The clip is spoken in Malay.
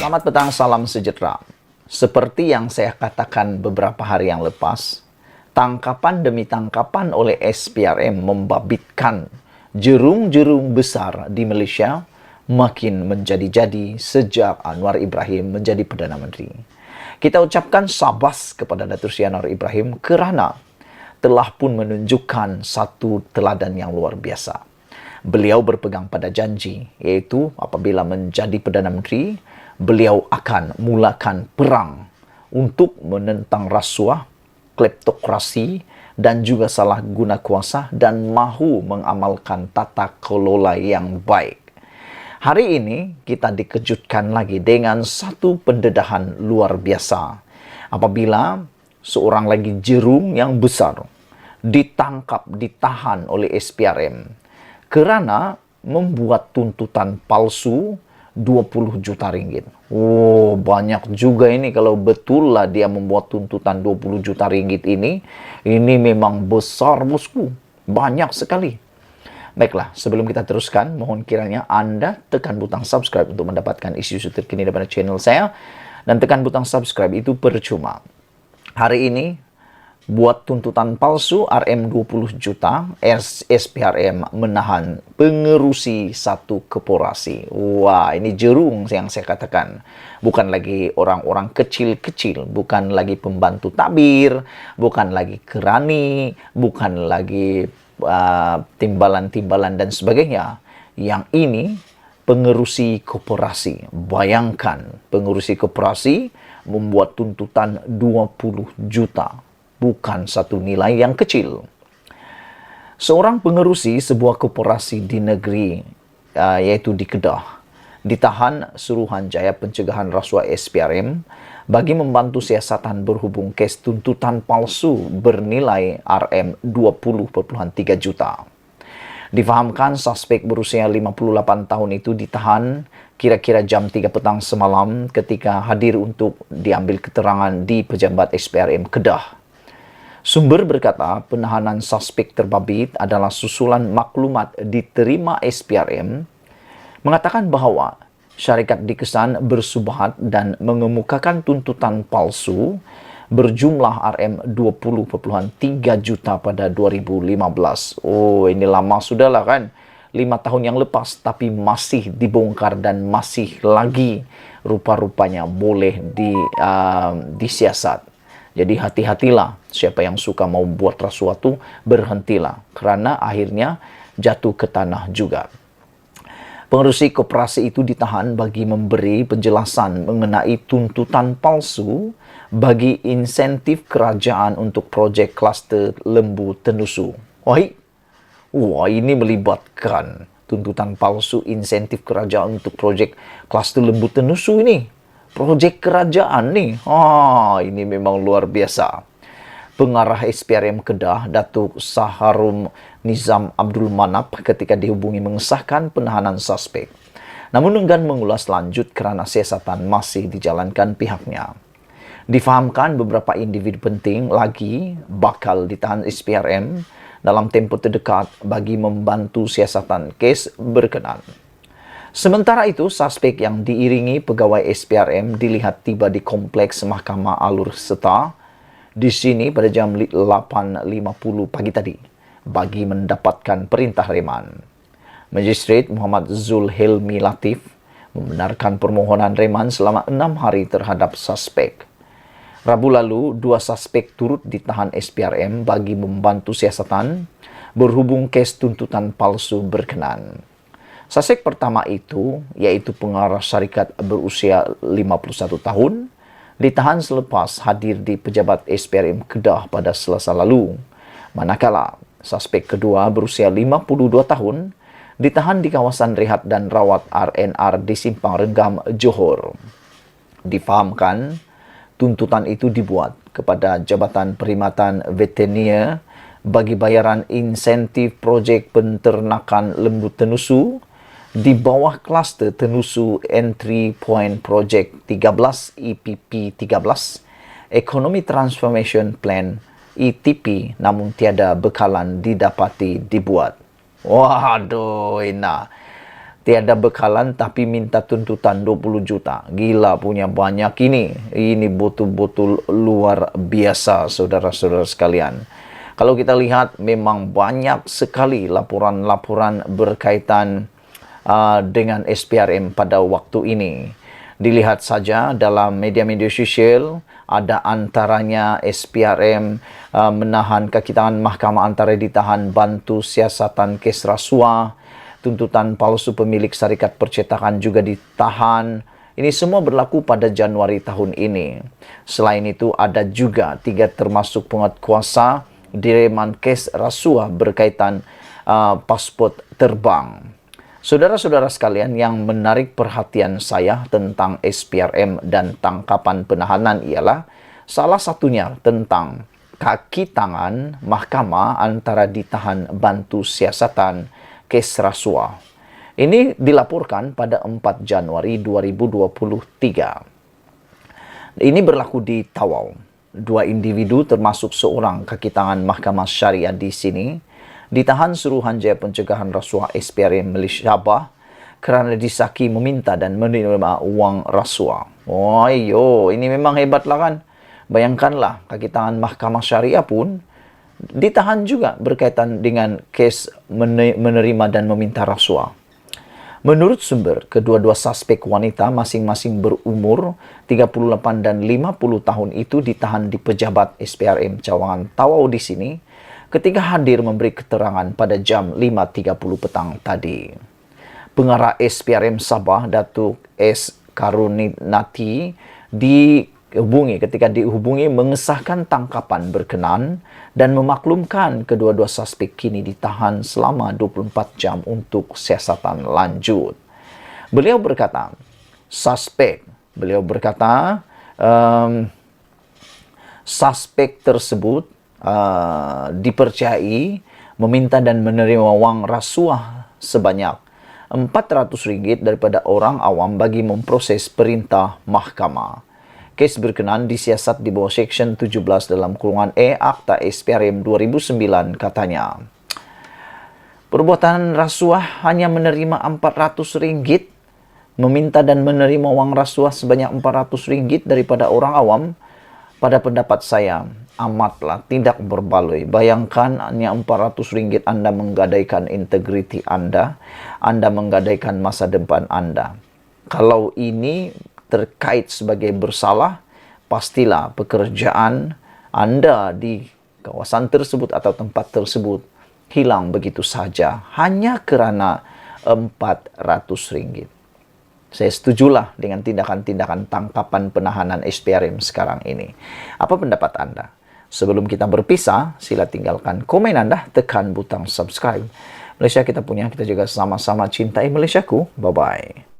Selamat petang, salam sejahtera. Seperti yang saya katakan beberapa hari yang lepas, tangkapan demi tangkapan oleh SPRM membabitkan jerung-jerung besar di Malaysia makin menjadi-jadi sejak Anwar Ibrahim menjadi Perdana Menteri. Kita ucapkan sabas kepada Datuk Seri Anwar Ibrahim kerana telah pun menunjukkan satu teladan yang luar biasa. Beliau berpegang pada janji, iaitu apabila menjadi Perdana Menteri, beliau akan mulakan perang untuk menentang rasuah, kleptokrasi dan juga salah guna kuasa dan mahu mengamalkan tata kelola yang baik. Hari ini kita dikejutkan lagi dengan satu pendedahan luar biasa. Apabila seorang lagi jerung yang besar ditangkap, ditahan oleh SPRM kerana membuat tuntutan palsu 20 juta ringgit. Oh, banyak juga ini kalau betul lah dia membuat tuntutan 20 juta ringgit ini. Ini memang besar, bosku. Banyak sekali. Baiklah, sebelum kita teruskan, mohon kiranya Anda tekan butang subscribe untuk mendapatkan isu-isu terkini daripada channel saya. Dan tekan butang subscribe itu percuma. Hari ini, buat tuntutan palsu RM 20 juta, SPRM menahan pengerusi satu koperasi. Wah, ini jerung yang saya katakan. Bukan lagi orang-orang kecil-kecil, bukan lagi pembantu tabir, bukan lagi kerani, bukan lagi timbalan-timbalan dan sebagainya. Yang ini pengerusi koperasi. Bayangkan, pengerusi koperasi membuat tuntutan 20 juta. Bukan satu nilai yang kecil. Seorang pengerusi sebuah koperasi di negeri, yaitu di Kedah, ditahan Suruhanjaya Pencegahan Rasuah SPRM bagi membantu siasatan berhubung kes tuntutan palsu bernilai RM 20.3 juta. Difahamkan suspek berusia 58 tahun itu ditahan kira-kira jam 3 petang semalam ketika hadir untuk diambil keterangan di pejabat SPRM Kedah. Sumber berkata penahanan suspek terbabit adalah susulan maklumat diterima SPRM mengatakan bahawa syarikat dikesan bersubahat dan mengemukakan tuntutan palsu berjumlah RM 20.3 juta pada 2015. Oh, ini lama sudahlah kan. 5 tahun yang lepas tapi masih dibongkar dan masih lagi rupa-rupanya boleh disiasat. Jadi hati-hatilah siapa yang suka mau buat rasuah tu, berhentilah. Kerana akhirnya jatuh ke tanah juga. Pengerusi koperasi itu ditahan bagi memberi penjelasan mengenai tuntutan palsu bagi insentif kerajaan untuk projek kluster Lembu Tenusu. Wah, ini melibatkan tuntutan palsu insentif kerajaan untuk projek kluster Lembu Tenusu ini. Projek kerajaan nih. Ini memang luar biasa. Pengarah SPRM Kedah, Datuk Saharum Nizam Abdul Manap ketika dihubungi mengesahkan penahanan suspek. Namun enggan mengulas lanjut kerana siasatan masih dijalankan pihaknya. Difahamkan beberapa individu penting lagi bakal ditahan SPRM dalam tempoh terdekat bagi membantu siasatan kes berkenaan. Sementara itu, suspek yang diiringi pegawai SPRM dilihat tiba di kompleks Mahkamah Alur Serta di sini pada jam 8.50 pagi tadi bagi mendapatkan perintah reman. Magistrate Muhammad Zul Hilmi Latif membenarkan permohonan reman selama 6 hari terhadap suspek. Rabu lalu, 2 suspek turut ditahan SPRM bagi membantu siasatan berhubung kes tuntutan palsu berkenaan. Suspek pertama itu, iaitu pengarah syarikat berusia 51 tahun, ditahan selepas hadir di pejabat SPRM Kedah pada Selasa lalu. Manakala, suspek kedua berusia 52 tahun, ditahan di kawasan rehat dan rawat RNR di Simpang Renggam, Johor. Difahamkan, tuntutan itu dibuat kepada Jabatan Perkhidmatan Veteriner bagi bayaran insentif projek penternakan lembu tenusu di bawah kluster Tenusu Entry Point Project 13 EPP 13 Economy Transformation Plan ETP, namun tiada bekalan didapati dibuat. Waduh, Tiada bekalan tapi minta tuntutan 20 juta. Gila punya banyak ini. Ini betul-betul luar biasa saudara-saudara sekalian. Kalau kita lihat memang banyak sekali laporan-laporan berkaitan dengan SPRM pada waktu ini. Dilihat saja dalam media-media sosial, ada antaranya SPRM menahan kaki tangan mahkamah antara ditahan bantu siasatan kes rasuah, tuntutan palsu pemilik syarikat percetakan juga ditahan. Ini semua berlaku pada Januari tahun ini. Selain itu ada juga 3 termasuk penguatkuasa direman kes rasuah berkaitan paspor terbang. Saudara-saudara sekalian, yang menarik perhatian saya tentang SPRM dan tangkapan penahanan ialah salah satunya tentang kaki tangan mahkamah antara ditahan bantu siasatan kes rasuah. Ini dilaporkan pada 4 Januari 2023. Ini berlaku di Tawau. 2 individu termasuk seorang kaki tangan mahkamah syariah di sini ditahan Suruhanjaya Pencegahan Rasuah SPRM Malaysia Sabah kerana disaki meminta dan menerima uang rasuah. Oh, ini memang hebatlah kan. Bayangkanlah, kaki tangan mahkamah syariah pun ditahan juga berkaitan dengan kes menerima dan meminta rasuah. Menurut sumber, kedua-dua suspek wanita masing-masing berumur 38 dan 50 tahun itu ditahan di pejabat SPRM Cawangan Tawau di sini ketika hadir memberi keterangan pada jam 5.30 petang tadi. Pengarah SPRM Sabah, Datuk S. Karuninati, ketika dihubungi mengesahkan tangkapan berkenan dan memaklumkan kedua-dua suspek kini ditahan selama 24 jam untuk siasatan lanjut. Beliau berkata, suspek tersebut dipercayai meminta dan menerima wang rasuah sebanyak RM400 daripada orang awam bagi memproses perintah mahkamah. Kes berkenaan disiasat di bawah Seksyen 17 dalam kurungan E Akta SPRM 2009 katanya. Perbuatan rasuah hanya menerima RM400, meminta dan menerima wang rasuah sebanyak RM400 daripada orang awam, pada pendapat saya amatlah tidak berbaloi. Bayangkan hanya RM400 Anda menggadaikan integriti Anda menggadaikan masa depan Anda. Kalau ini terkait sebagai bersalah, pastilah pekerjaan Anda di kawasan tersebut atau tempat tersebut hilang begitu saja hanya kerana RM400. Saya setujulah dengan tindakan-tindakan tangkapan penahanan SPRM sekarang ini. Apa pendapat Anda? Sebelum kita berpisah, sila tinggalkan komen Anda, tekan butang subscribe. Malaysia kita punya, kita juga sama-sama cintai Malaysiaku. Bye-bye.